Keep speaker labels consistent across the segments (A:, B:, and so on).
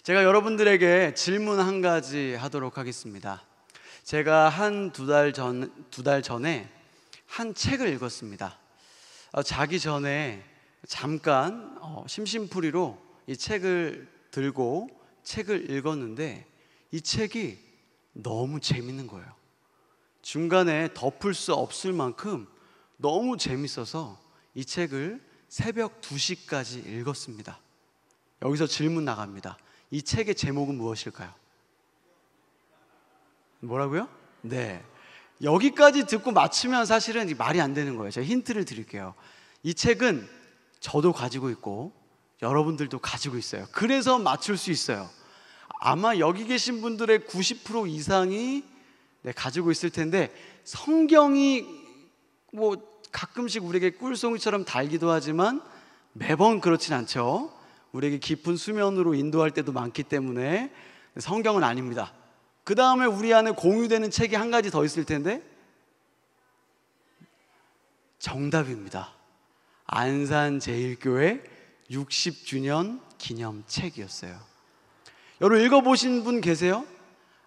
A: 제가 여러분들에게 질문 한 가지 하도록 하겠습니다. 제가 두 달 전에 한 책을 읽었습니다. 자기 전에 잠깐 심심풀이로 이 책을 들고 책을 읽었는데 이 책이 너무 재밌는 거예요. 중간에 덮을 수 없을 만큼 너무 재밌어서 이 책을 새벽 2시까지 읽었습니다. 여기서 질문 나갑니다. 이 책의 제목은 무엇일까요? 뭐라고요? 네. 여기까지 듣고 맞추면 사실은 말이 안 되는 거예요. 제가 힌트를 드릴게요. 이 책은 저도 가지고 있고 여러분들도 가지고 있어요. 그래서 맞출 수 있어요. 아마 여기 계신 분들의 90% 이상이 가지고 있을 텐데, 성경이 가끔씩 우리에게 꿀송이처럼 달기도 하지만 매번 그렇진 않죠. 우리에게 깊은 수면으로 인도할 때도 많기 때문에 성경은 아닙니다. 그 다음에 우리 안에 공유되는 책이 한 가지 더 있을 텐데, 정답입니다. 안산제일교회 60주년 기념책이었어요. 여러분 읽어보신 분 계세요?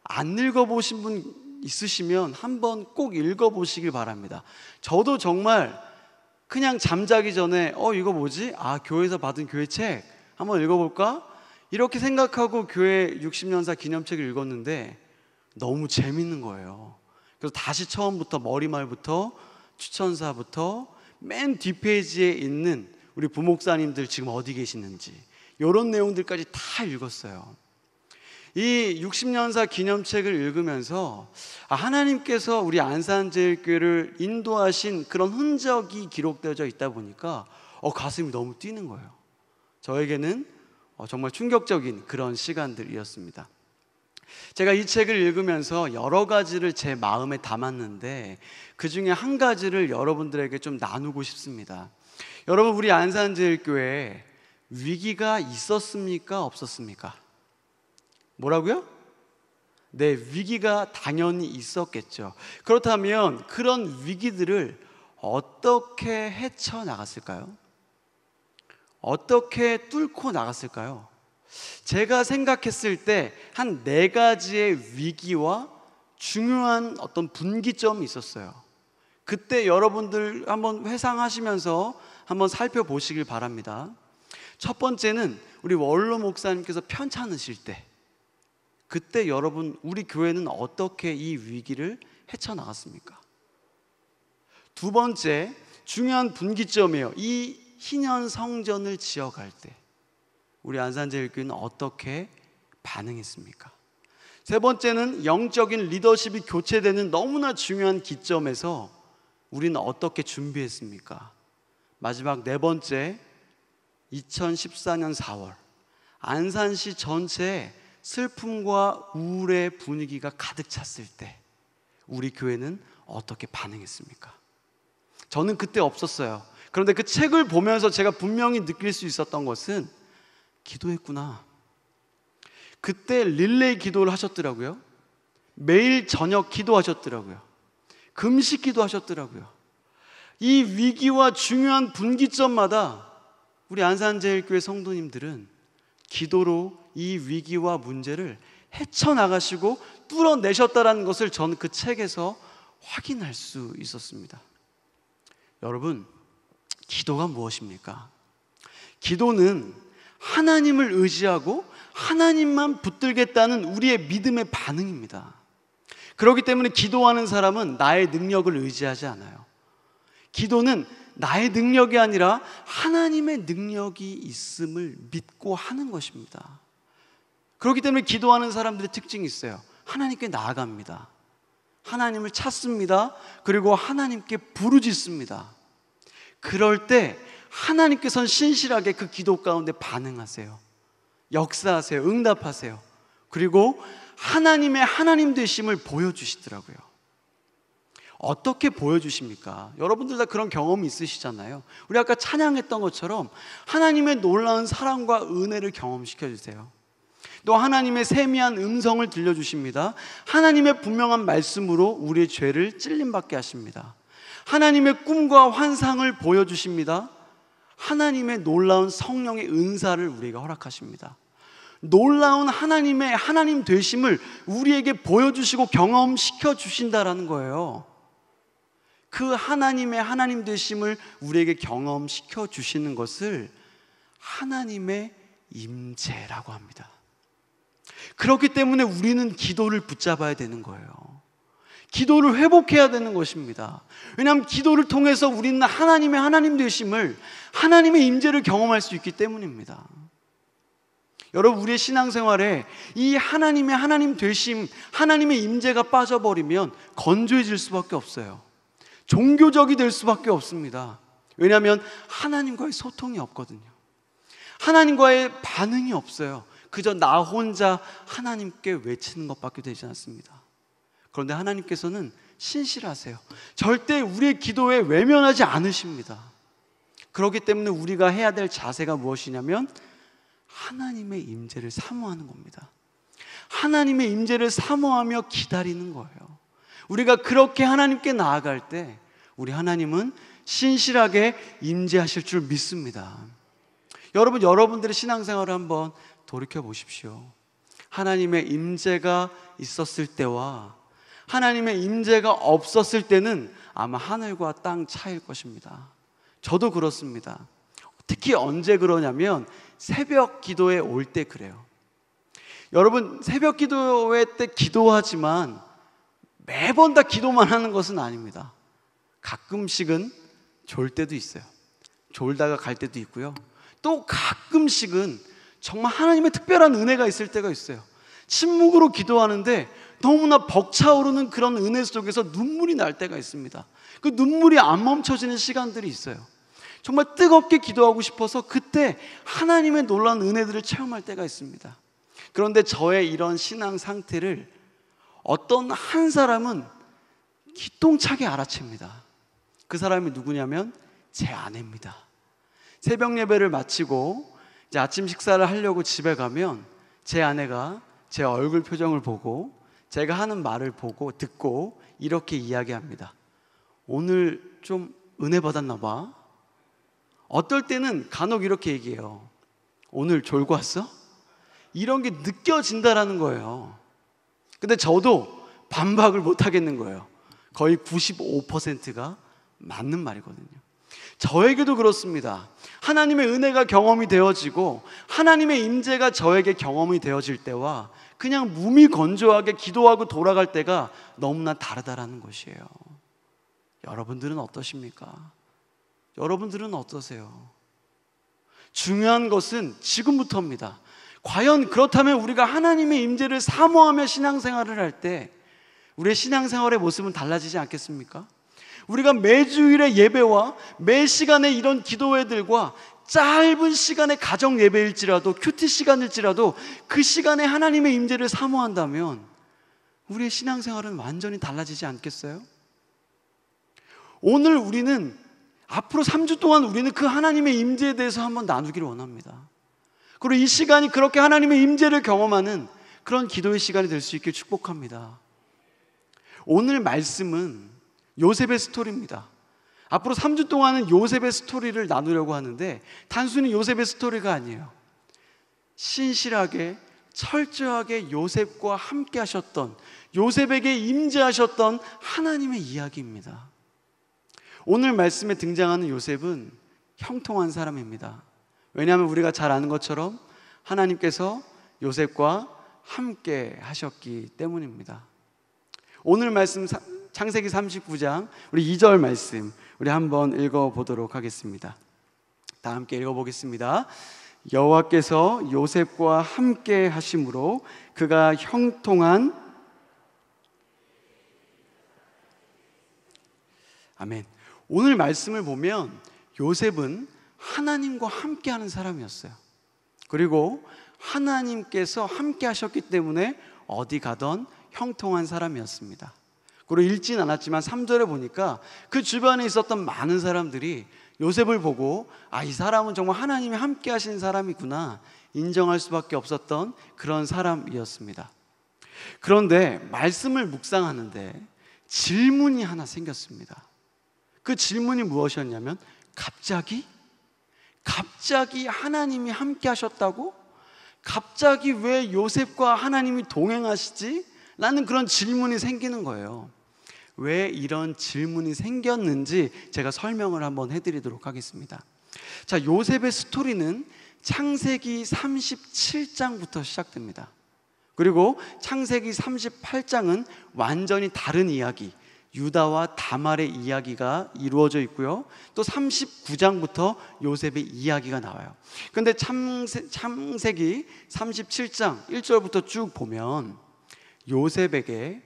A: 안 읽어보신 분 있으시면 한번 꼭 읽어보시길 바랍니다. 저도 정말 그냥 잠자기 전에 이거 뭐지? 교회에서 받은 교회 책 한번 읽어볼까? 이렇게 생각하고 교회 60년사 기념책을 읽었는데 너무 재밌는 거예요. 그래서 다시 처음부터 머리말부터 추천사부터 맨 뒷페이지에 있는 우리 부목사님들 지금 어디 계시는지 이런 내용들까지 다 읽었어요. 이 60년사 기념책을 읽으면서 하나님께서 우리 안산제일교회를 인도하신 그런 흔적이 기록되어져 있다 보니까 가슴이 너무 뛰는 거예요. 저에게는 정말 충격적인 그런 시간들이었습니다. 제가 이 책을 읽으면서 여러 가지를 제 마음에 담았는데 그 중에 한 가지를 여러분들에게 좀 나누고 싶습니다. 여러분, 우리 안산제일교회에 위기가 있었습니까? 없었습니까? 뭐라고요? 네, 위기가 당연히 있었겠죠. 그렇다면 그런 위기들을 어떻게 헤쳐나갔을까요? 어떻게 뚫고 나갔을까요? 제가 생각했을 때 한 4가지의 위기와 중요한 어떤 분기점이 있었어요. 그때 여러분들 한번 회상하시면서 한번 살펴보시길 바랍니다. 첫 번째는 우리 원로 목사님께서 편찮으실 때, 그때 여러분 우리 교회는 어떻게 이 위기를 헤쳐나갔습니까? 두 번째 중요한 분기점이에요. 이 희년 성전을 지어갈 때 우리 안산제일교회는 어떻게 반응했습니까? 세 번째는 영적인 리더십이 교체되는 너무나 중요한 기점에서 우리는 어떻게 준비했습니까? 마지막 4번째, 2014년 4월 안산시 전체에 슬픔과 우울의 분위기가 가득 찼을 때 우리 교회는 어떻게 반응했습니까? 저는 그때 없었어요. 그런데 그 책을 보면서 제가 분명히 느낄 수 있었던 것은 기도했구나. 그때 릴레이 기도를 하셨더라고요. 매일 저녁 기도하셨더라고요. 금식 기도하셨더라고요. 이 위기와 중요한 분기점마다 우리 안산제일교회 성도님들은 기도로 이 위기와 문제를 헤쳐나가시고 뚫어내셨다는 것을 저는 그 책에서 확인할 수 있었습니다. 여러분, 기도가 무엇입니까? 기도는 하나님을 의지하고 하나님만 붙들겠다는 우리의 믿음의 반응입니다. 그렇기 때문에 기도하는 사람은 나의 능력을 의지하지 않아요. 기도는 나의 능력이 아니라 하나님의 능력이 있음을 믿고 하는 것입니다. 그렇기 때문에 기도하는 사람들의 특징이 있어요. 하나님께 나아갑니다. 하나님을 찾습니다. 그리고 하나님께 부르짖습니다. 그럴 때 하나님께서는 신실하게 그 기도 가운데 반응하세요. 역사하세요. 응답하세요. 그리고 하나님의 하나님 되심을 보여주시더라고요. 어떻게 보여주십니까? 여러분들 다 그런 경험이 있으시잖아요. 우리 아까 찬양했던 것처럼 하나님의 놀라운 사랑과 은혜를 경험시켜 주세요. 또 하나님의 세미한 음성을 들려주십니다. 하나님의 분명한 말씀으로 우리의 죄를 찔림받게 하십니다. 하나님의 꿈과 환상을 보여주십니다. 하나님의 놀라운 성령의 은사를 우리에게 허락하십니다. 놀라운 하나님의 하나님 되심을 우리에게 보여주시고 경험시켜 주신다라는 거예요. 그 하나님의 하나님 되심을 우리에게 경험시켜 주시는 것을 하나님의 임재라고 합니다. 그렇기 때문에 우리는 기도를 붙잡아야 되는 거예요. 기도를 회복해야 되는 것입니다. 왜냐하면 기도를 통해서 우리는 하나님의 하나님 되심을, 하나님의 임재를 경험할 수 있기 때문입니다. 여러분, 우리의 신앙생활에 이 하나님의 하나님 되심, 하나님의 임재가 빠져버리면 건조해질 수밖에 없어요. 종교적이 될 수밖에 없습니다. 왜냐하면 하나님과의 소통이 없거든요. 하나님과의 반응이 없어요. 그저 나 혼자 하나님께 외치는 것밖에 되지 않습니다. 그런데 하나님께서는 신실하세요. 절대 우리의 기도에 외면하지 않으십니다. 그렇기 때문에 우리가 해야 될 자세가 무엇이냐면 하나님의 임재를 사모하는 겁니다. 하나님의 임재를 사모하며 기다리는 거예요. 우리가 그렇게 하나님께 나아갈 때 우리 하나님은 신실하게 임재하실 줄 믿습니다. 여러분, 여러분들의 신앙생활을 한번 돌이켜 보십시오. 하나님의 임재가 있었을 때와 하나님의 임재가 없었을 때는 아마 하늘과 땅 차이일 것입니다. 저도 그렇습니다. 특히 언제 그러냐면 새벽 기도에 올 때 그래요. 여러분, 새벽 기도회 때 기도하지만 매번 다 기도만 하는 것은 아닙니다. 가끔씩은 졸 때도 있어요. 졸다가 갈 때도 있고요. 또 가끔씩은 정말 하나님의 특별한 은혜가 있을 때가 있어요. 침묵으로 기도하는데 너무나 벅차오르는 그런 은혜 속에서 눈물이 날 때가 있습니다. 그 눈물이 안 멈춰지는 시간들이 있어요. 정말 뜨겁게 기도하고 싶어서 그때 하나님의 놀라운 은혜들을 체험할 때가 있습니다. 그런데 저의 이런 신앙 상태를 어떤 한 사람은 기똥차게 알아챕니다. 그 사람이 누구냐면 제 아내입니다. 새벽 예배를 마치고 이제 아침 식사를 하려고 집에 가면 제 아내가 제 얼굴 표정을 보고 제가 하는 말을 보고 듣고 이렇게 이야기합니다. 오늘 좀 은혜 받았나 봐. 어떨 때는 간혹 이렇게 얘기해요. 오늘 졸고 왔어? 이런 게 느껴진다라는 거예요. 근데 저도 반박을 못 하겠는 거예요. 거의 95%가 맞는 말이거든요. 저에게도 그렇습니다. 하나님의 은혜가 경험이 되어지고 하나님의 임재가 저에게 경험이 되어질 때와 그냥 무미건조하게 기도하고 돌아갈 때가 너무나 다르다라는 것이에요. 여러분들은 어떠십니까? 여러분들은 어떠세요? 중요한 것은 지금부터입니다. 과연 그렇다면 우리가 하나님의 임재를 사모하며 신앙생활을 할 때 우리의 신앙생활의 모습은 달라지지 않겠습니까? 우리가 매주일의 예배와 매 시간에 이런 기도회들과 짧은 시간의 가정 예배일지라도 큐티 시간일지라도 그 시간에 하나님의 임재를 사모한다면 우리의 신앙생활은 완전히 달라지지 않겠어요? 오늘 우리는 앞으로 3주 동안 우리는 그 하나님의 임재에 대해서 한번 나누기를 원합니다. 그리고 이 시간이 그렇게 하나님의 임재를 경험하는 그런 기도의 시간이 될 수 있길 축복합니다. 오늘 말씀은 요셉의 스토리입니다. 앞으로 3주 동안은 요셉의 스토리를 나누려고 하는데 단순히 요셉의 스토리가 아니에요. 신실하게 철저하게 요셉과 함께 하셨던, 요셉에게 임재하셨던 하나님의 이야기입니다. 오늘 말씀에 등장하는 요셉은 형통한 사람입니다. 왜냐하면 우리가 잘 아는 것처럼 하나님께서 요셉과 함께 하셨기 때문입니다. 오늘 말씀 창세기 39장 우리 2절 말씀 우리 한번 읽어보도록 하겠습니다. 다 함께 읽어보겠습니다. 여호와께서 요셉과 함께 하심으로 그가 형통한 아멘. 오늘 말씀을 보면 요셉은 하나님과 함께하는 사람이었어요. 그리고 하나님께서 함께 하셨기 때문에 어디 가던 형통한 사람이었습니다. 그리고 읽진 않았지만 3절에 보니까 그 주변에 있었던 많은 사람들이 요셉을 보고 이 사람은 정말 하나님이 함께 하신 사람이구나 인정할 수밖에 없었던 그런 사람이었습니다. 그런데 말씀을 묵상하는데 질문이 하나 생겼습니다. 그 질문이 무엇이었냐면 갑자기 하나님이 함께 하셨다고? 갑자기 왜 요셉과 하나님이 동행하시지? 라는 그런 질문이 생기는 거예요. 왜 이런 질문이 생겼는지 제가 설명을 한번 해드리도록 하겠습니다. 자, 요셉의 스토리는 창세기 37장부터 시작됩니다. 그리고 창세기 38장은 완전히 다른 이야기, 유다와 다말의 이야기가 이루어져 있고요. 또 39장부터 요셉의 이야기가 나와요. 그런데 창세기 37장 1절부터 쭉 보면 요셉에게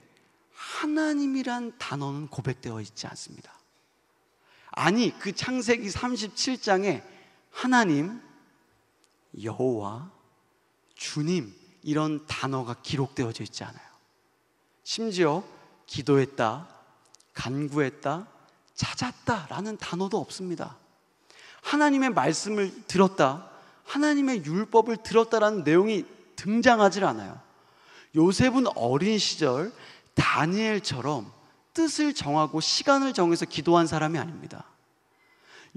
A: 하나님이란 단어는 고백되어 있지 않습니다. 아니, 그 창세기 37장에 하나님, 여호와, 주님 이런 단어가 기록되어져 있지 않아요. 심지어 기도했다, 간구했다, 찾았다 라는 단어도 없습니다. 하나님의 말씀을 들었다, 하나님의 율법을 들었다라는 내용이 등장하지 않아요. 요셉은 어린 시절 다니엘처럼 뜻을 정하고 시간을 정해서 기도한 사람이 아닙니다.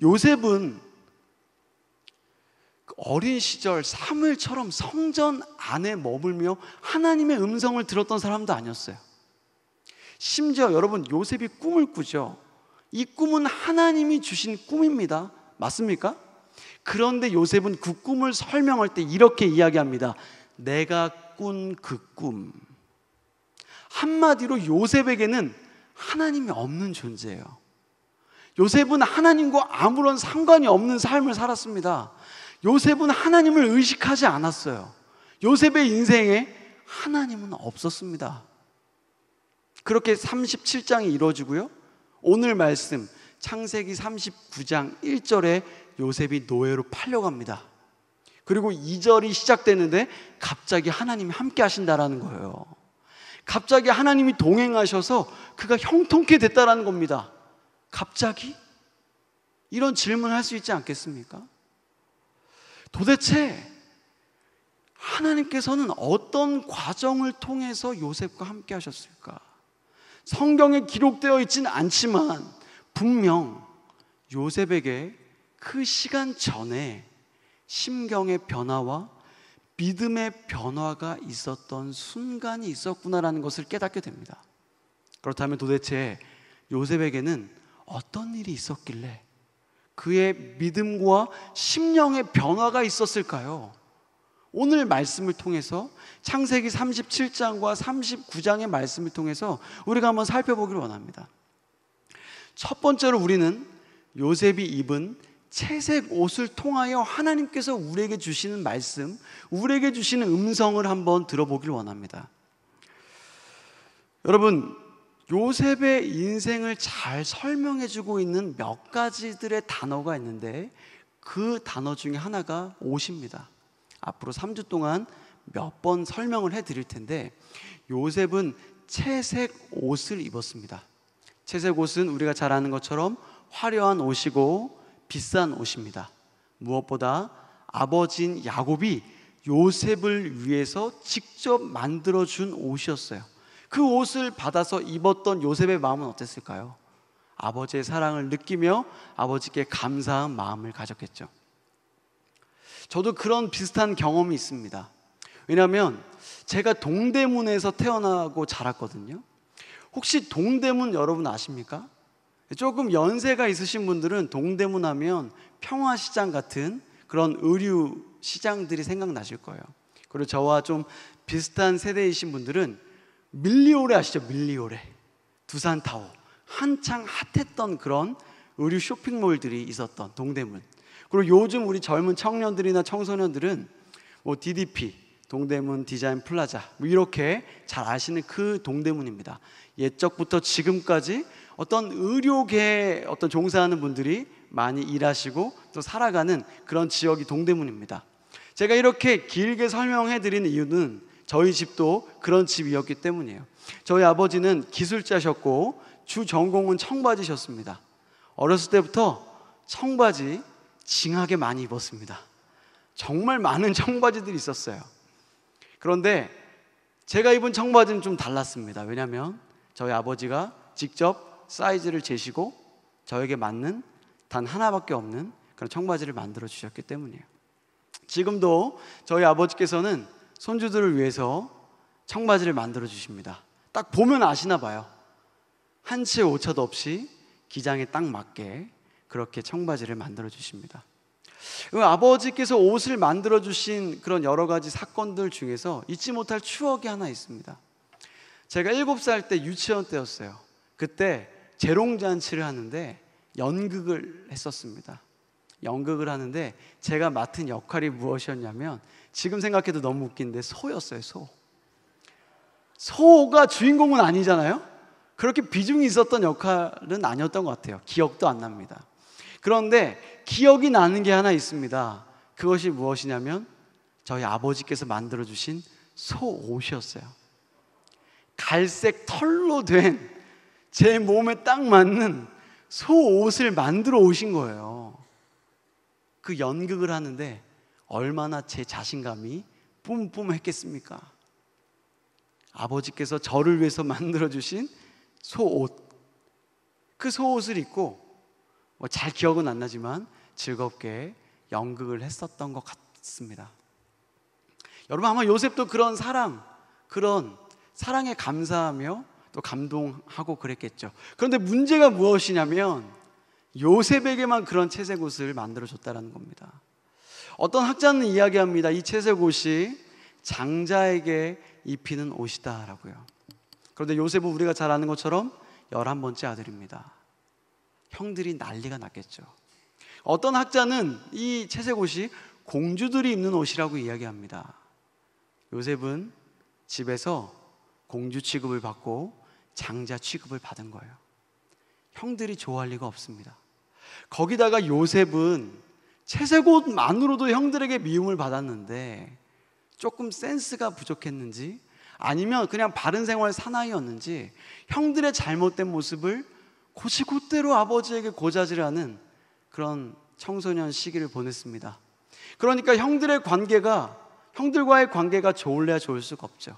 A: 요셉은 어린 시절 사무엘처럼 성전 안에 머물며 하나님의 음성을 들었던 사람도 아니었어요. 심지어 여러분, 요셉이 꿈을 꾸죠. 이 꿈은 하나님이 주신 꿈입니다. 맞습니까? 그런데 요셉은 그 꿈을 설명할 때 이렇게 이야기합니다. 내가 꾼 그 꿈. 한마디로 요셉에게는 하나님이 없는 존재예요. 요셉은 하나님과 아무런 상관이 없는 삶을 살았습니다. 요셉은 하나님을 의식하지 않았어요. 요셉의 인생에 하나님은 없었습니다. 그렇게 37장이 이루어지고요. 오늘 말씀 창세기 39장 1절에 요셉이 노예로 팔려갑니다. 그리고 2절이 시작되는데 갑자기 하나님이 함께 하신다라는 거예요. 갑자기 하나님이 동행하셔서 그가 형통케 됐다라는 겁니다. 갑자기? 이런 질문을 할 수 있지 않겠습니까? 도대체 하나님께서는 어떤 과정을 통해서 요셉과 함께 하셨을까? 성경에 기록되어 있지는 않지만 분명 요셉에게 그 시간 전에 심경의 변화와 믿음의 변화가 있었던 순간이 있었구나라는 것을 깨닫게 됩니다. 그렇다면 도대체 요셉에게는 어떤 일이 있었길래 그의 믿음과 심령의 변화가 있었을까요? 오늘 말씀을 통해서 창세기 37장과 39장의 말씀을 통해서 우리가 한번 살펴보기를 원합니다. 첫 번째로 우리는 요셉이 입은 채색 옷을 통하여 하나님께서 우리에게 주시는 말씀, 우리에게 주시는 음성을 한번 들어보길 원합니다. 여러분, 요셉의 인생을 잘 설명해주고 있는 몇 가지들의 단어가 있는데 그 단어 중에 하나가 옷입니다. 앞으로 3주 동안 몇 번 설명을 해드릴 텐데 요셉은 채색 옷을 입었습니다. 채색 옷은 우리가 잘 아는 것처럼 화려한 옷이고 비싼 옷입니다. 무엇보다 아버지인 야곱이 요셉을 위해서 직접 만들어준 옷이었어요. 그 옷을 받아서 입었던 요셉의 마음은 어땠을까요? 아버지의 사랑을 느끼며 아버지께 감사한 마음을 가졌겠죠. 저도 그런 비슷한 경험이 있습니다. 왜냐하면 제가 동대문에서 태어나고 자랐거든요. 혹시 동대문 여러분 아십니까? 조금 연세가 있으신 분들은 동대문 하면 평화시장 같은 그런 의류 시장들이 생각나실 거예요. 그리고 저와 좀 비슷한 세대이신 분들은 밀리오레 아시죠? 밀리오레, 두산타워, 한창 핫했던 그런 의류 쇼핑몰들이 있었던 동대문. 그리고 요즘 우리 젊은 청년들이나 청소년들은 뭐 DDP, 동대문 디자인 플라자, 뭐 이렇게 잘 아시는 그 동대문입니다. 옛적부터 지금까지 어떤 의료계에 어떤 종사하는 분들이 많이 일하시고 또 살아가는 그런 지역이 동대문입니다. 제가 이렇게 길게 설명해 드리는 이유는 저희 집도 그런 집이었기 때문이에요. 저희 아버지는 기술자셨고 주 전공은 청바지셨습니다. 어렸을 때부터 청바지 징하게 많이 입었습니다. 정말 많은 청바지들이 있었어요. 그런데 제가 입은 청바지는 좀 달랐습니다. 왜냐하면 저희 아버지가 직접 사이즈를 재시고 저에게 맞는 단 하나밖에 없는 그런 청바지를 만들어 주셨기 때문이에요. 지금도 저희 아버지께서는 손주들을 위해서 청바지를 만들어 주십니다. 딱 보면 아시나 봐요. 한 치의 오차도 없이 기장에 딱 맞게 그렇게 청바지를 만들어 주십니다. 아버지께서 옷을 만들어 주신 그런 여러 가지 사건들 중에서 잊지 못할 추억이 하나 있습니다. 제가 7살 때 유치원 때였어요. 그때 재롱잔치를 하는데 연극을 했었습니다. 연극을 하는데 제가 맡은 역할이 무엇이었냐면, 지금 생각해도 너무 웃긴데 소였어요. 소가 주인공은 아니잖아요. 그렇게 비중이 있었던 역할은 아니었던 것 같아요. 기억도 안 납니다. 그런데 기억이 나는 게 하나 있습니다. 그것이 무엇이냐면 저희 아버지께서 만들어주신 소 옷이었어요. 갈색 털로 된 제 몸에 딱 맞는 소 옷을 만들어 오신 거예요. 그 연극을 하는데 얼마나 제 자신감이 뿜뿜했겠습니까? 아버지께서 저를 위해서 만들어주신 소옷, 그 소옷을 입고 잘 기억은 안 나지만 즐겁게 연극을 했었던 것 같습니다. 여러분, 아마 요셉도 그런 사랑에 감사하며 또 감동하고 그랬겠죠. 그런데 문제가 무엇이냐면 요셉에게만 그런 채색 옷을 만들어줬다는 겁니다. 어떤 학자는 이야기합니다. 이 채색 옷이 장자에게 입히는 옷이다라고요. 그런데 요셉은 우리가 잘 아는 것처럼 11번째 아들입니다. 형들이 난리가 났겠죠. 어떤 학자는 이 채색 옷이 공주들이 입는 옷이라고 이야기합니다. 요셉은 집에서 공주 취급을 받고 장자 취급을 받은 거예요. 형들이 좋아할 리가 없습니다. 거기다가 요셉은 채색 옷만으로도 형들에게 미움을 받았는데 조금 센스가 부족했는지 아니면 그냥 바른 생활 사나이였는지 형들의 잘못된 모습을 곧이곧대로 아버지에게 고자질하는 그런 청소년 시기를 보냈습니다. 그러니까 형들과의 관계가 좋을래야 좋을 수가 없죠.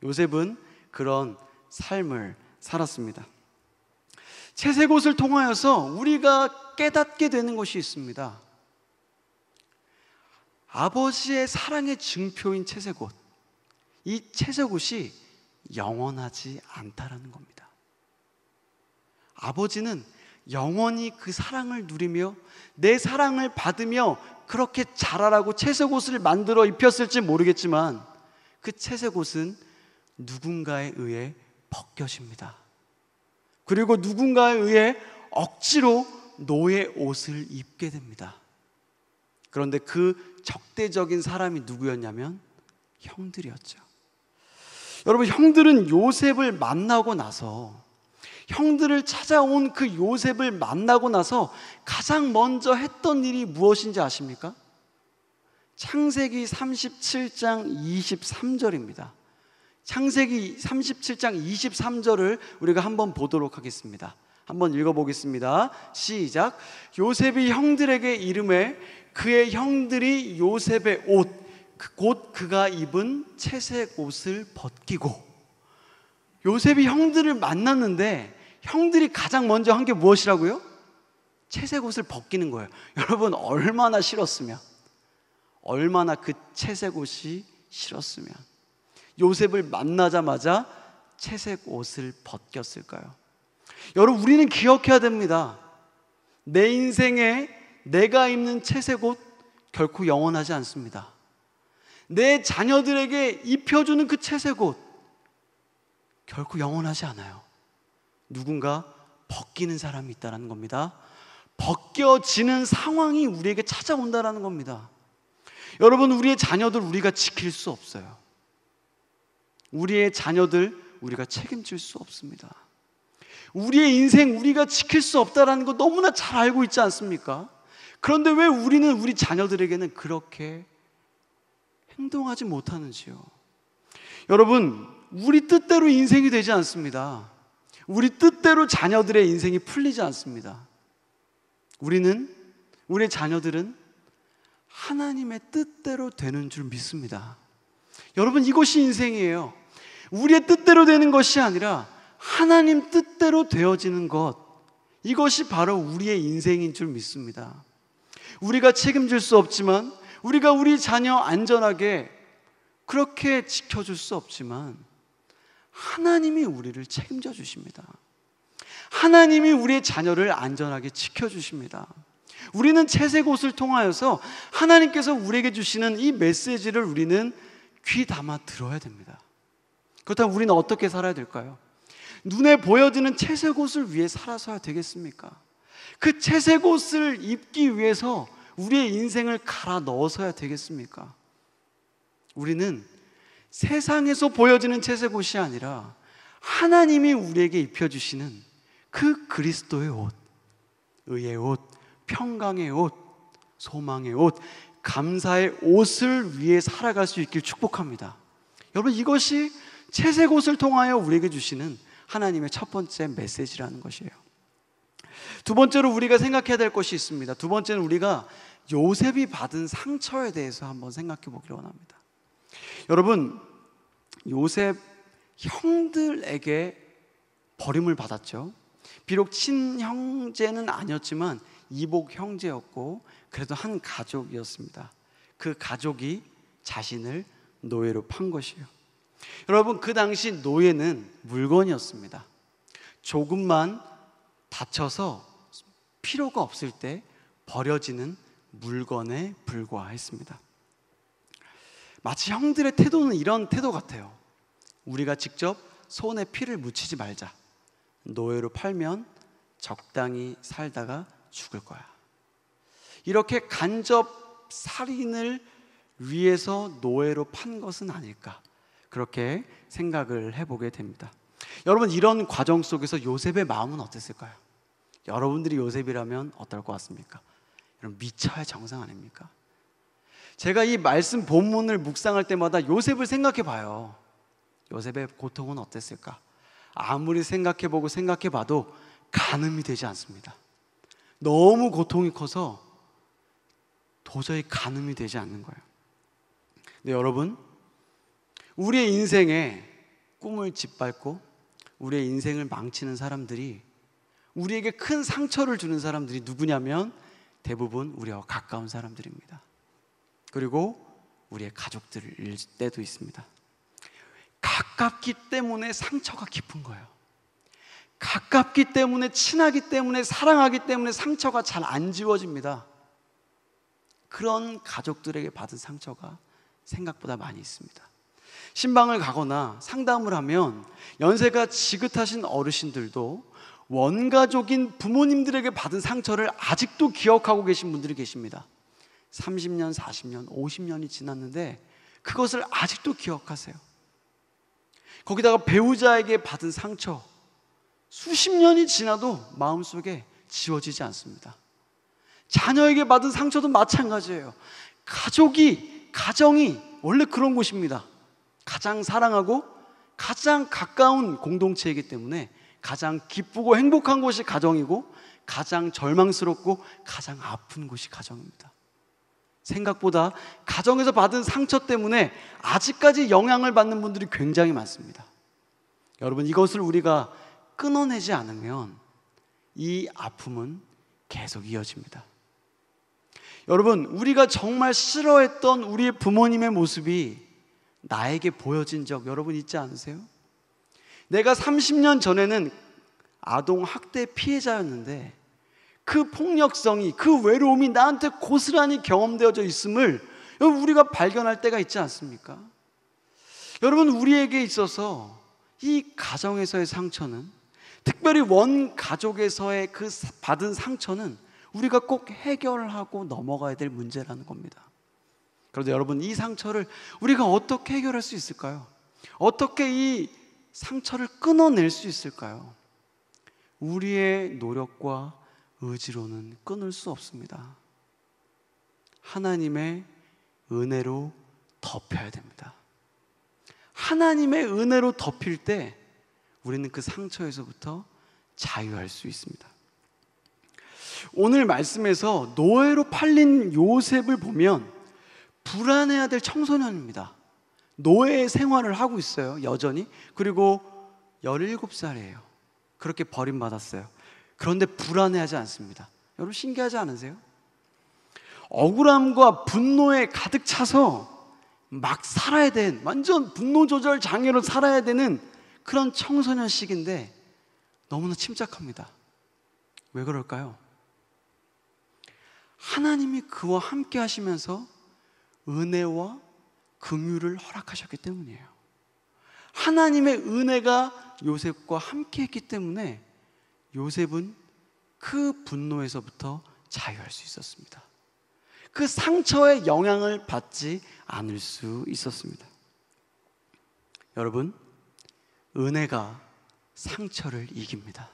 A: 요셉은 그런 삶을 살았습니다. 채색 옷을 통하여서 우리가 깨닫게 되는 것이 있습니다. 아버지의 사랑의 증표인 채색 옷, 이 채색 옷이 영원하지 않다라는 겁니다. 아버지는 영원히 그 사랑을 누리며 내 사랑을 받으며 그렇게 자라라고 채색 옷을 만들어 입혔을지 모르겠지만 그 채색 옷은 누군가에 의해 벗겨집니다. 그리고 누군가에 의해 억지로 노예 옷을 입게 됩니다. 그런데 그 적대적인 사람이 누구였냐면 형들이었죠. 여러분, 형들은 요셉을 만나고 나서, 형들을 찾아온 그 요셉을 만나고 나서 가장 먼저 했던 일이 무엇인지 아십니까? 창세기 37장 23절입니다. 창세기 37장 23절을 우리가 한번 보도록 하겠습니다. 한번 읽어보겠습니다. 시작. 요셉이 형들에게 이르매 그의 형들이 요셉의 옷, 곧 그가 입은 채색 옷을 벗기고. 요셉이 형들을 만났는데 형들이 가장 먼저 한 게 무엇이라고요? 채색 옷을 벗기는 거예요. 여러분, 얼마나 싫었으면, 얼마나 그 채색 옷이 싫었으면 요셉을 만나자마자 채색 옷을 벗겼을까요? 여러분, 우리는 기억해야 됩니다. 내 인생에 내가 입는 채색 옷 결코 영원하지 않습니다. 내 자녀들에게 입혀주는 그 채색 옷 결코 영원하지 않아요. 누군가 벗기는 사람이 있다는 겁니다. 벗겨지는 상황이 우리에게 찾아온다는 겁니다. 여러분, 우리의 자녀들 우리가 지킬 수 없어요. 우리의 자녀들 우리가 책임질 수 없습니다. 우리의 인생 우리가 지킬 수 없다는 거 너무나 잘 알고 있지 않습니까? 그런데 왜 우리는 우리 자녀들에게는 그렇게 행동하지 못하는지요? 여러분, 우리 뜻대로 인생이 되지 않습니다. 우리 뜻대로 자녀들의 인생이 풀리지 않습니다. 우리의 자녀들은 하나님의 뜻대로 되는 줄 믿습니다. 여러분, 이것이 인생이에요. 우리의 뜻대로 되는 것이 아니라 하나님 뜻대로 되어지는 것, 이것이 바로 우리의 인생인 줄 믿습니다. 우리가 책임질 수 없지만 우리가 우리 자녀 안전하게 그렇게 지켜줄 수 없지만 하나님이 우리를 책임져 주십니다. 하나님이 우리의 자녀를 안전하게 지켜주십니다. 우리는 채색옷을 통하여서 하나님께서 우리에게 주시는 이 메시지를 우리는 귀 담아 들어야 됩니다. 그렇다면 우리는 어떻게 살아야 될까요? 눈에 보여지는 채색옷을 위해 살아서야 되겠습니까? 그 채색옷을 입기 위해서 우리의 인생을 갈아 넣어서야 되겠습니까? 우리는 세상에서 보여지는 채색옷이 아니라 하나님이 우리에게 입혀주시는 그 그리스도의 옷, 의의 옷, 평강의 옷, 소망의 옷, 감사의 옷을 위해 살아갈 수 있길 축복합니다. 여러분, 이것이 채색옷을 통하여 우리에게 주시는 하나님의 첫 번째 메시지라는 것이에요. 두 번째로 우리가 생각해야 될 것이 있습니다. 두 번째는 우리가 요셉이 받은 상처에 대해서 한번 생각해 보기를 원합니다. 여러분, 요셉 형들에게 버림을 받았죠. 비록 친형제는 아니었지만 이복 형제였고 그래도 한 가족이었습니다. 그 가족이 자신을 노예로 판 것이에요. 여러분, 그 당시 노예는 물건이었습니다. 조금만 다쳐서 필요가 없을 때 버려지는 물건에 불과했습니다. 마치 형들의 태도는 이런 태도 같아요. 우리가 직접 손에 피를 묻히지 말자. 노예로 팔면 적당히 살다가 죽을 거야. 이렇게 간접 살인을 위해서 노예로 판 것은 아닐까, 그렇게 생각을 해보게 됩니다. 여러분, 이런 과정 속에서 요셉의 마음은 어땠을까요? 여러분들이 요셉이라면 어떨 것 같습니까? 여러분, 미쳐야 정상 아닙니까? 제가 이 말씀 본문을 묵상할 때마다 요셉을 생각해 봐요. 요셉의 고통은 어땠을까? 아무리 생각해보고 생각해봐도 가늠이 되지 않습니다. 너무 고통이 커서 도저히 가늠이 되지 않는 거예요. 근데 여러분, 우리의 인생에 꿈을 짓밟고 우리의 인생을 망치는 사람들이, 우리에게 큰 상처를 주는 사람들이 누구냐면 대부분 우리와 가까운 사람들입니다. 그리고 우리의 가족들일 때도 있습니다. 가깝기 때문에 상처가 깊은 거예요. 가깝기 때문에, 친하기 때문에, 사랑하기 때문에 상처가 잘 안 지워집니다. 그런 가족들에게 받은 상처가 생각보다 많이 있습니다. 신방을 가거나 상담을 하면 연세가 지긋하신 어르신들도 원가족인 부모님들에게 받은 상처를 아직도 기억하고 계신 분들이 계십니다. 30년, 40년, 50년이 지났는데 그것을 아직도 기억하세요. 거기다가 배우자에게 받은 상처, 수십 년이 지나도 마음속에 지워지지 않습니다. 자녀에게 받은 상처도 마찬가지예요. 가정이 원래 그런 곳입니다. 가장 사랑하고 가장 가까운 공동체이기 때문에 가장 기쁘고 행복한 곳이 가정이고 가장 절망스럽고 가장 아픈 곳이 가정입니다. 생각보다 가정에서 받은 상처 때문에 아직까지 영향을 받는 분들이 굉장히 많습니다. 여러분, 이것을 우리가 끊어내지 않으면 이 아픔은 계속 이어집니다. 여러분, 우리가 정말 싫어했던 우리의 부모님의 모습이 나에게 보여진 적 여러분 있지 않으세요? 내가 30년 전에는 아동 학대 피해자였는데 그 폭력성이, 그 외로움이 나한테 고스란히 경험되어져 있음을 우리가 발견할 때가 있지 않습니까? 여러분, 우리에게 있어서 이 가정에서의 상처는, 특별히 원 가족에서의 그 받은 상처는 우리가 꼭 해결하고 넘어가야 될 문제라는 겁니다. 그런데 여러분, 이 상처를 우리가 어떻게 해결할 수 있을까요? 어떻게 이 상처를 끊어낼 수 있을까요? 우리의 노력과 의지로는 끊을 수 없습니다. 하나님의 은혜로 덮여야 됩니다. 하나님의 은혜로 덮일 때 우리는 그 상처에서부터 자유할 수 있습니다. 오늘 말씀에서 노예로 팔린 요셉을 보면 불안해야 될 청소년입니다. 노예의 생활을 하고 있어요, 여전히. 그리고 17살이에요. 그렇게 버림받았어요. 그런데 불안해하지 않습니다. 여러분, 신기하지 않으세요? 억울함과 분노에 가득 차서 막 살아야 된, 완전 분노 조절 장애로 살아야 되는 그런 청소년 시기인데 너무나 침착합니다. 왜 그럴까요? 하나님이 그와 함께 하시면서 은혜와 긍휼을 허락하셨기 때문이에요. 하나님의 은혜가 요셉과 함께 했기 때문에 요셉은 그 분노에서부터 자유할 수 있었습니다. 그 상처의 영향을 받지 않을 수 있었습니다. 여러분, 은혜가 상처를 이깁니다.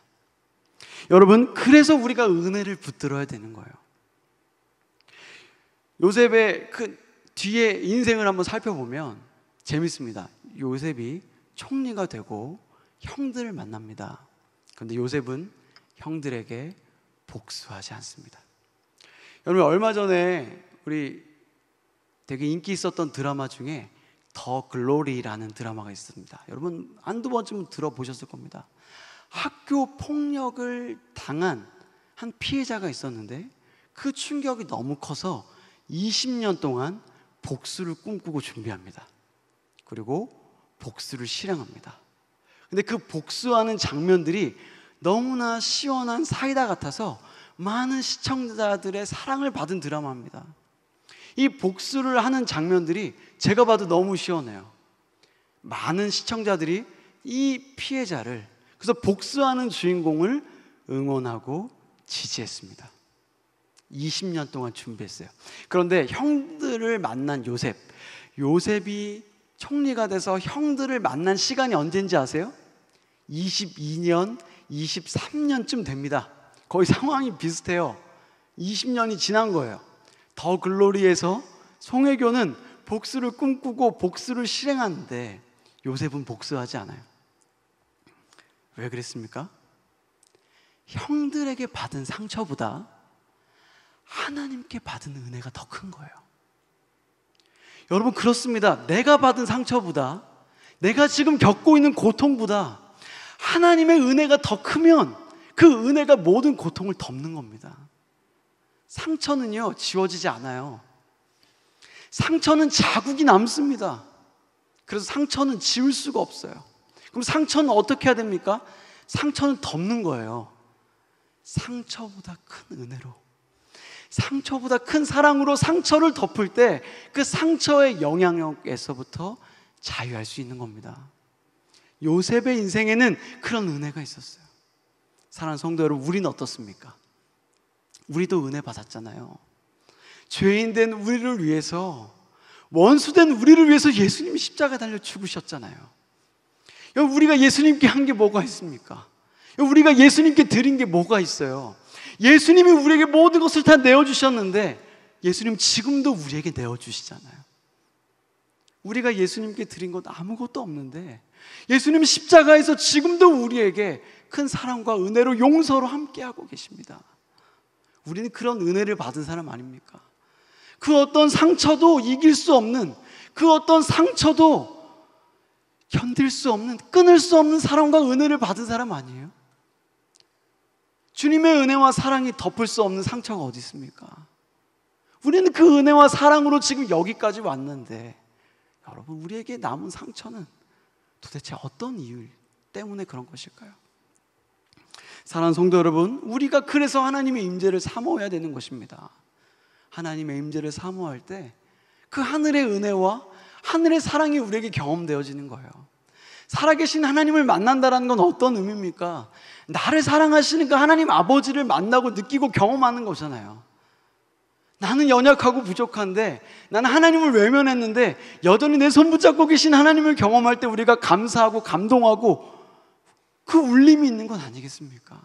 A: 여러분, 그래서 우리가 은혜를 붙들어야 되는 거예요. 요셉의 그 뒤에 인생을 한번 살펴보면 재밌습니다. 요셉이 총리가 되고 형들을 만납니다. 그런데 요셉은 형들에게 복수하지 않습니다. 여러분, 얼마 전에 우리 되게 인기 있었던 드라마 중에 더 글로리라는 드라마가 있습니다. 여러분 한두 번쯤 들어보셨을 겁니다. 학교 폭력을 당한 한 피해자가 있었는데 그 충격이 너무 커서 20년 동안 복수를 꿈꾸고 준비합니다. 그리고 복수를 실행합니다. 근데 그 복수하는 장면들이 너무나 시원한 사이다 같아서 많은 시청자들의 사랑을 받은 드라마입니다. 이 복수를 하는 장면들이 제가 봐도 너무 시원해요. 많은 시청자들이 이 피해자를, 그래서 복수하는 주인공을 응원하고 지지했습니다. 20년 동안 준비했어요. 그런데 형들을 만난 요셉이 총리가 돼서 형들을 만난 시간이 언제인지 아세요? 22년, 23년쯤 됩니다. 거의 상황이 비슷해요. 20년이 지난 거예요. 더 글로리에서 송혜교는 복수를 꿈꾸고 복수를 실행하는데 요셉은 복수하지 않아요. 왜 그랬습니까? 형들에게 받은 상처보다 하나님께 받은 은혜가 더 큰 거예요. 여러분, 그렇습니다. 내가 받은 상처보다, 내가 지금 겪고 있는 고통보다 하나님의 은혜가 더 크면 그 은혜가 모든 고통을 덮는 겁니다. 상처는요, 지워지지 않아요. 상처는 자국이 남습니다. 그래서 상처는 지울 수가 없어요. 그럼 상처는 어떻게 해야 됩니까? 상처는 덮는 거예요. 상처보다 큰 은혜로, 상처보다 큰 사랑으로 상처를 덮을 때 그 상처의 영향력에서부터 자유할 수 있는 겁니다. 요셉의 인생에는 그런 은혜가 있었어요. 사랑하는 성도 여러분, 우리는 어떻습니까? 우리도 은혜 받았잖아요. 죄인된 우리를 위해서, 원수된 우리를 위해서 예수님이 십자가에 달려 죽으셨잖아요. 우리가 예수님께 한 게 뭐가 있습니까? 우리가 예수님께 드린 게 뭐가 있어요? 예수님이 우리에게 모든 것을 다 내어주셨는데 예수님 지금도 우리에게 내어주시잖아요. 우리가 예수님께 드린 것 아무것도 없는데 예수님 십자가에서 지금도 우리에게 큰 사랑과 은혜로, 용서로 함께하고 계십니다. 우리는 그런 은혜를 받은 사람 아닙니까? 그 어떤 상처도 이길 수 없는, 그 어떤 상처도 견딜 수 없는, 끊을 수 없는 사랑과 은혜를 받은 사람 아니에요? 주님의 은혜와 사랑이 덮을 수 없는 상처가 어디 있습니까? 우리는 그 은혜와 사랑으로 지금 여기까지 왔는데, 여러분, 우리에게 남은 상처는 도대체 어떤 이유 때문에 그런 것일까요? 사랑하는 성도 여러분, 우리가 그래서 하나님의 임재를 사모해야 되는 것입니다. 하나님의 임재를 사모할 때 그 하늘의 은혜와 하늘의 사랑이 우리에게 경험되어지는 거예요. 살아계신 하나님을 만난다는 건 어떤 의미입니까? 나를 사랑하시는 그 하나님 아버지를 만나고 느끼고 경험하는 거잖아요. 나는 연약하고 부족한데, 나는 하나님을 외면했는데 여전히 내 손 붙잡고 계신 하나님을 경험할 때 우리가 감사하고 감동하고 그 울림이 있는 건 아니겠습니까?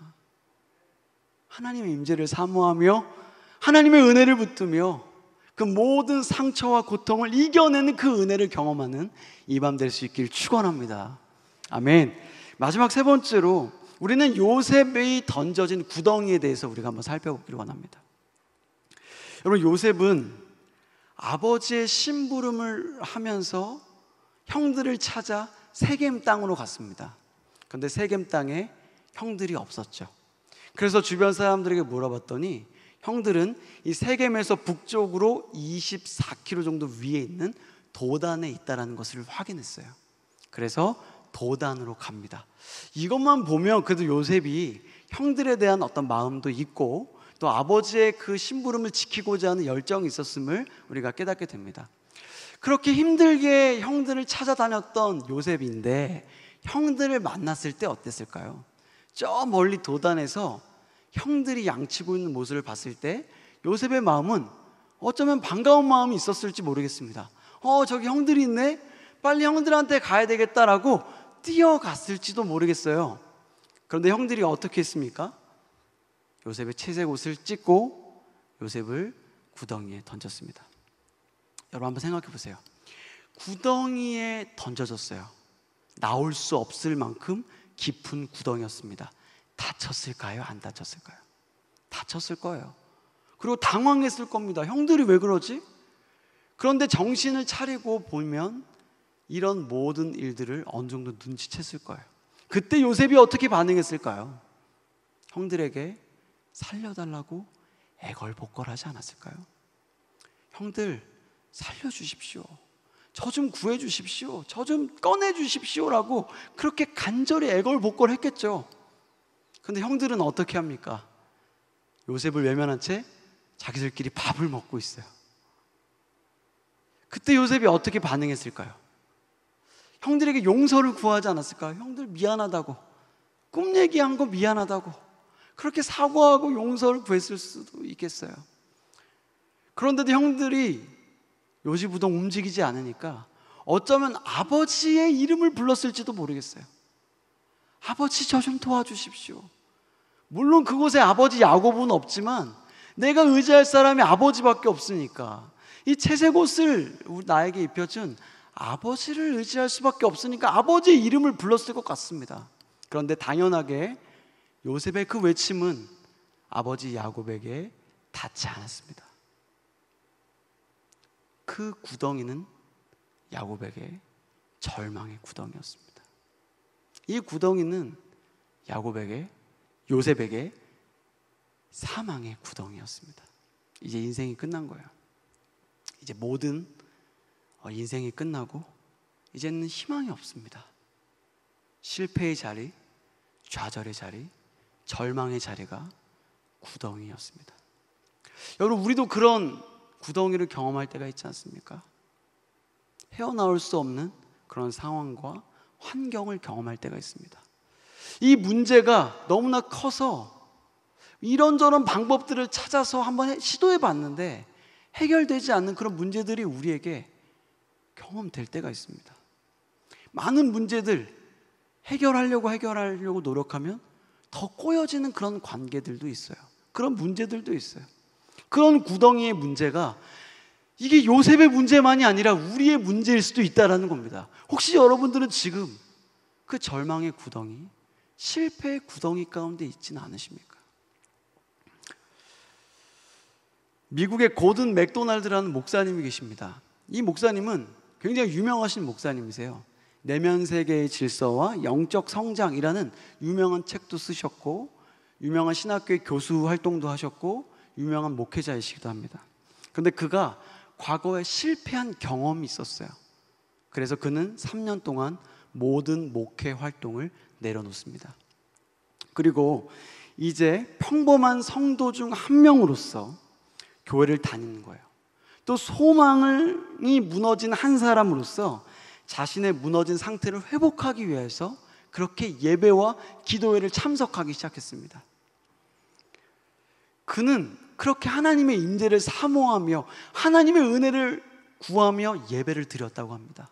A: 하나님의 임재를 사모하며 하나님의 은혜를 붙들며 그 모든 상처와 고통을 이겨내는 그 은혜를 경험하는 이 밤 될 수 있기를 축원합니다. 아멘. 마지막 세 번째로 우리는 요셉이 던져진 구덩이에 대해서 우리가 한번 살펴보기를 원합니다. 여러분, 요셉은 아버지의 심부름을 하면서 형들을 찾아 세겜 땅으로 갔습니다. 그런데 세겜 땅에 형들이 없었죠. 그래서 주변 사람들에게 물어봤더니 형들은 이 세겜에서 북쪽으로 24km 정도 위에 있는 도단에 있다는 것을 확인했어요. 그래서 도단으로 갑니다. 이것만 보면 그래도 요셉이 형들에 대한 어떤 마음도 있고 또 아버지의 그 심부름을 지키고자 하는 열정이 있었음을 우리가 깨닫게 됩니다. 그렇게 힘들게 형들을 찾아다녔던 요셉인데 형들을 만났을 때 어땠을까요? 저 멀리 도단에서 형들이 양치고 있는 모습을 봤을 때 요셉의 마음은 어쩌면 반가운 마음이 있었을지 모르겠습니다. 저기 형들이 있네? 빨리 형들한테 가야 되겠다라고 뛰어갔을지도 모르겠어요. 그런데 형들이 어떻게 했습니까? 요셉의 채색 옷을 찢고 요셉을 구덩이에 던졌습니다. 여러분 한번 생각해 보세요. 구덩이에 던져졌어요. 나올 수 없을 만큼 깊은 구덩이였습니다. 다쳤을까요? 안 다쳤을까요? 다쳤을 거예요. 그리고 당황했을 겁니다. 형들이 왜 그러지? 그런데 정신을 차리고 보면 이런 모든 일들을 어느 정도 눈치챘을 거예요. 그때 요셉이 어떻게 반응했을까요? 형들에게 살려달라고 애걸복걸하지 않았을까요? 형들 살려주십시오. 저 좀 구해주십시오. 저 좀 꺼내주십시오라고 그렇게 간절히 애걸복걸 했겠죠. 근데 형들은 어떻게 합니까? 요셉을 외면한 채 자기들끼리 밥을 먹고 있어요. 그때 요셉이 어떻게 반응했을까요? 형들에게 용서를 구하지 않았을까요? 형들 미안하다고, 꿈 얘기한 거 미안하다고 그렇게 사과하고 용서를 구했을 수도 있겠어요. 그런데도 형들이 요지부동 움직이지 않으니까 어쩌면 아버지의 이름을 불렀을지도 모르겠어요. 아버지 저 좀 도와주십시오. 물론 그곳에 아버지 야곱은 없지만 내가 의지할 사람이 아버지밖에 없으니까 이 채색 옷을 나에게 입혀준 아버지를 의지할 수밖에 없으니까 아버지의 이름을 불렀을 것 같습니다. 그런데 당연하게 요셉의 그 외침은 아버지 야곱에게 닿지 않았습니다. 그 구덩이는 야곱에게 절망의 구덩이였습니다. 이 구덩이는 요셉에게 사망의 구덩이였습니다. 이제 인생이 끝난 거예요. 이제 모든 인생이 끝나고 이제는 희망이 없습니다. 실패의 자리, 좌절의 자리, 절망의 자리가 구덩이였습니다. 여러분, 우리도 그런 구덩이를 경험할 때가 있지 않습니까? 헤어나올 수 없는 그런 상황과 환경을 경험할 때가 있습니다. 이 문제가 너무나 커서 이런저런 방법들을 찾아서 한번 시도해 봤는데 해결되지 않는 그런 문제들이 우리에게 경험될 때가 있습니다. 많은 문제들 해결하려고 노력하면 더 꼬여지는 그런 관계들도 있어요. 그런 문제들도 있어요. 그런 구덩이의 문제가 이게 요셉의 문제만이 아니라 우리의 문제일 수도 있다는 겁니다. 혹시 여러분들은 지금 그 절망의 구덩이, 실패의 구덩이 가운데 있지는 않으십니까? 미국의 고든 맥도날드라는 목사님이 계십니다. 이 목사님은 굉장히 유명하신 목사님이세요. 내면 세계의 질서와 영적 성장이라는 유명한 책도 쓰셨고 유명한 신학교의 교수 활동도 하셨고 유명한 목회자이시기도 합니다. 그런데 그가 과거에 실패한 경험이 있었어요. 그래서 그는 3년 동안 모든 목회 활동을 내려놓습니다. 그리고 이제 평범한 성도 중 한 명으로서 교회를 다니는 거예요. 또 소망이 무너진 한 사람으로서 자신의 무너진 상태를 회복하기 위해서 그렇게 예배와 기도회를 참석하기 시작했습니다. 그는 그렇게 하나님의 임재를 사모하며 하나님의 은혜를 구하며 예배를 드렸다고 합니다.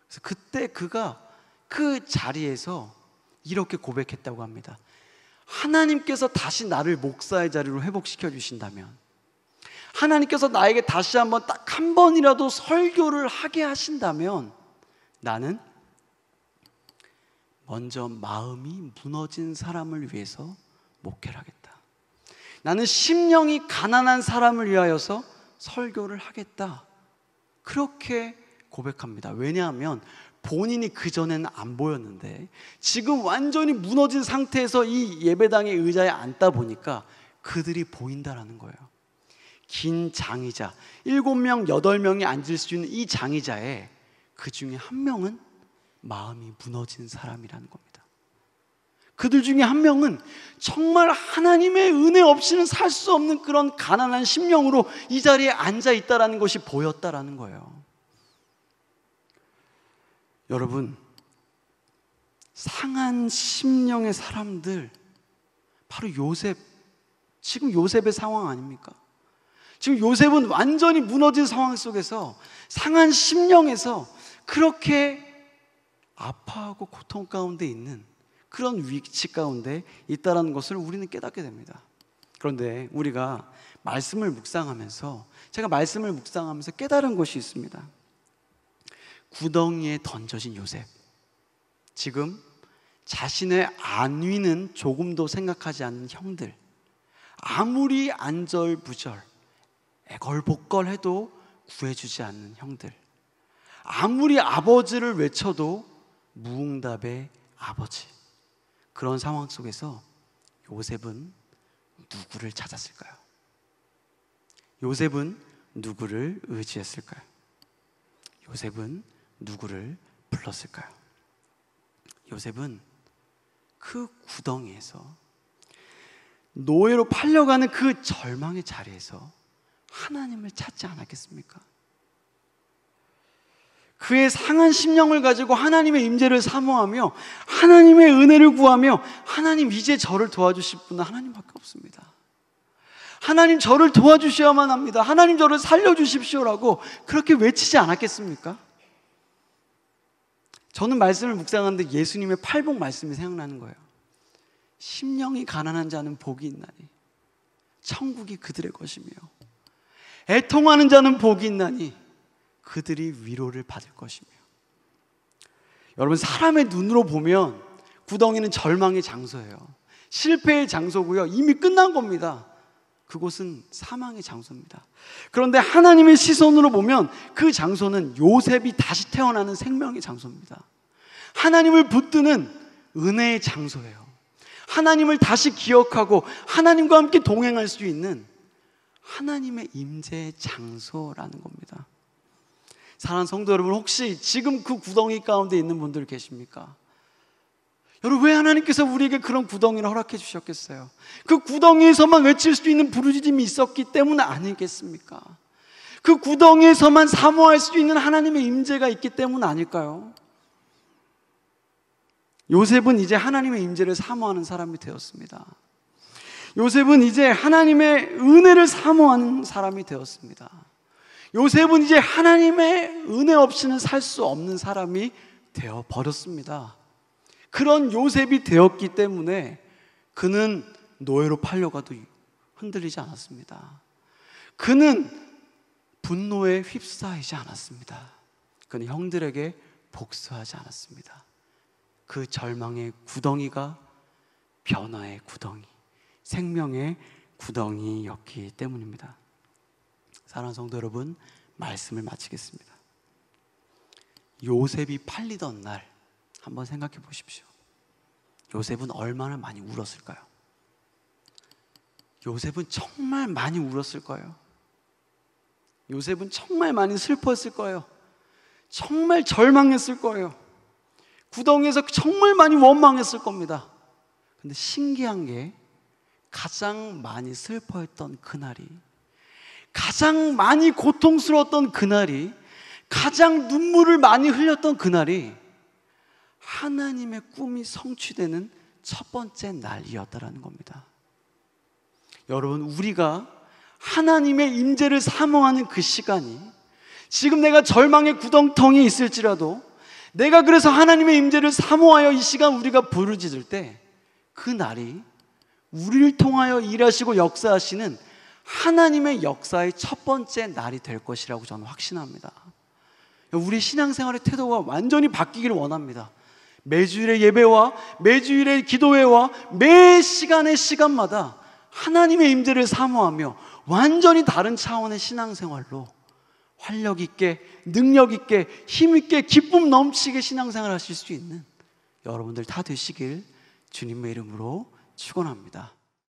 A: 그래서 그때 그가 그 자리에서 이렇게 고백했다고 합니다. 하나님께서 다시 나를 목사의 자리로 회복시켜 주신다면, 하나님께서 나에게 다시 한번 딱 한 번이라도 설교를 하게 하신다면 나는 먼저 마음이 무너진 사람을 위해서 목회를 하겠다. 나는 심령이 가난한 사람을 위하여서 설교를 하겠다. 그렇게 고백합니다. 왜냐하면 본인이 그전에는 안 보였는데 지금 완전히 무너진 상태에서 이 예배당의 의자에 앉다 보니까 그들이 보인다라는 거예요. 긴 장의자 7명, 8명이 앉을 수 있는 이 장의자에 그 중에 한 명은 마음이 무너진 사람이라는 겁니다. 그들 중에 한 명은 정말 하나님의 은혜 없이는 살 수 없는 그런 가난한 심령으로 이 자리에 앉아 있다라는 것이 보였다라는 거예요. 여러분, 상한 심령의 사람들, 바로 요셉, 지금 요셉의 상황 아닙니까? 지금 요셉은 완전히 무너진 상황 속에서 상한 심령에서 그렇게 아파하고 고통 가운데 있는 그런 위치 가운데 있다는 것을 우리는 깨닫게 됩니다. 그런데 우리가 말씀을 묵상하면서, 제가 말씀을 묵상하면서 깨달은 것이 있습니다. 구덩이에 던져진 요셉, 지금 자신의 안위는 조금도 생각하지 않는 형들, 아무리 안절부절 애걸복걸해도 구해주지 않는 형들, 아무리 아버지를 외쳐도 무응답의 아버지, 그런 상황 속에서 요셉은 누구를 찾았을까요? 요셉은 누구를 의지했을까요? 요셉은 누구를 불렀을까요? 요셉은 그 구덩이에서, 노예로 팔려가는 그 절망의 자리에서 하나님을 찾지 않았겠습니까? 그의 상한 심령을 가지고 하나님의 임재를 사모하며 하나님의 은혜를 구하며, 하나님 이제 저를 도와주실 분은 하나님밖에 없습니다. 하나님 저를 도와주셔야만 합니다. 하나님 저를 살려주십시오라고 그렇게 외치지 않았겠습니까? 저는 말씀을 묵상하는데 예수님의 팔복 말씀이 생각나는 거예요. 심령이 가난한 자는 복이 있나니 천국이 그들의 것이며, 애통하는 자는 복이 있나니 그들이 위로를 받을 것이며. 여러분, 사람의 눈으로 보면 구덩이는 절망의 장소예요. 실패의 장소고요. 이미 끝난 겁니다. 그곳은 사망의 장소입니다. 그런데 하나님의 시선으로 보면 그 장소는 요셉이 다시 태어나는 생명의 장소입니다. 하나님을 붙드는 은혜의 장소예요. 하나님을 다시 기억하고 하나님과 함께 동행할 수 있는 하나님의 임재의 장소라는 겁니다. 사랑하는 성도 여러분, 혹시 지금 그 구덩이 가운데 있는 분들 계십니까? 여러분, 왜 하나님께서 우리에게 그런 구덩이를 허락해 주셨겠어요? 그 구덩이에서만 외칠 수 있는 부르짖음이 있었기 때문 아니겠습니까? 그 구덩이에서만 사모할 수 있는 하나님의 임재가 있기 때문 아닐까요? 요셉은 이제 하나님의 임재를 사모하는 사람이 되었습니다. 요셉은 이제 하나님의 은혜를 사모하는 사람이 되었습니다. 요셉은 이제 하나님의 은혜 없이는 살 수 없는 사람이 되어 버렸습니다. 그런 요셉이 되었기 때문에 그는 노예로 팔려가도 흔들리지 않았습니다. 그는 분노에 휩싸이지 않았습니다. 그는 형들에게 복수하지 않았습니다. 그 절망의 구덩이가 변화의 구덩이, 생명의 구덩이였기 때문입니다. 사랑하는 성도 여러분, 말씀을 마치겠습니다. 요셉이 팔리던 날 한번 생각해 보십시오. 요셉은 얼마나 많이 울었을까요? 요셉은 정말 많이 울었을 거예요. 요셉은 정말 많이 슬펐을 거예요. 정말 절망했을 거예요. 구덩이에서 정말 많이 원망했을 겁니다. 근데 신기한 게, 가장 많이 슬퍼했던 그날이, 가장 많이 고통스러웠던 그날이, 가장 눈물을 많이 흘렸던 그날이 하나님의 꿈이 성취되는 첫 번째 날이었다라는 겁니다. 여러분, 우리가 하나님의 임재를 사모하는 그 시간이, 지금 내가 절망의 구덩텅이에 있을지라도 내가 그래서 하나님의 임재를 사모하여 이 시간 우리가 부르짖을 때, 그 날이 우리를 통하여 일하시고 역사하시는 하나님의 역사의 첫 번째 날이 될 것이라고 저는 확신합니다. 우리 신앙생활의 태도가 완전히 바뀌기를 원합니다. 매주일의 예배와 매주일의 기도회와 매 시간의 시간마다 하나님의 임재를 사모하며 완전히 다른 차원의 신앙생활로 활력 있게, 능력 있게, 힘 있게, 기쁨 넘치게 신앙생활 하실 수 있는 여러분들 다 되시길 주님의 이름으로 축원합니다.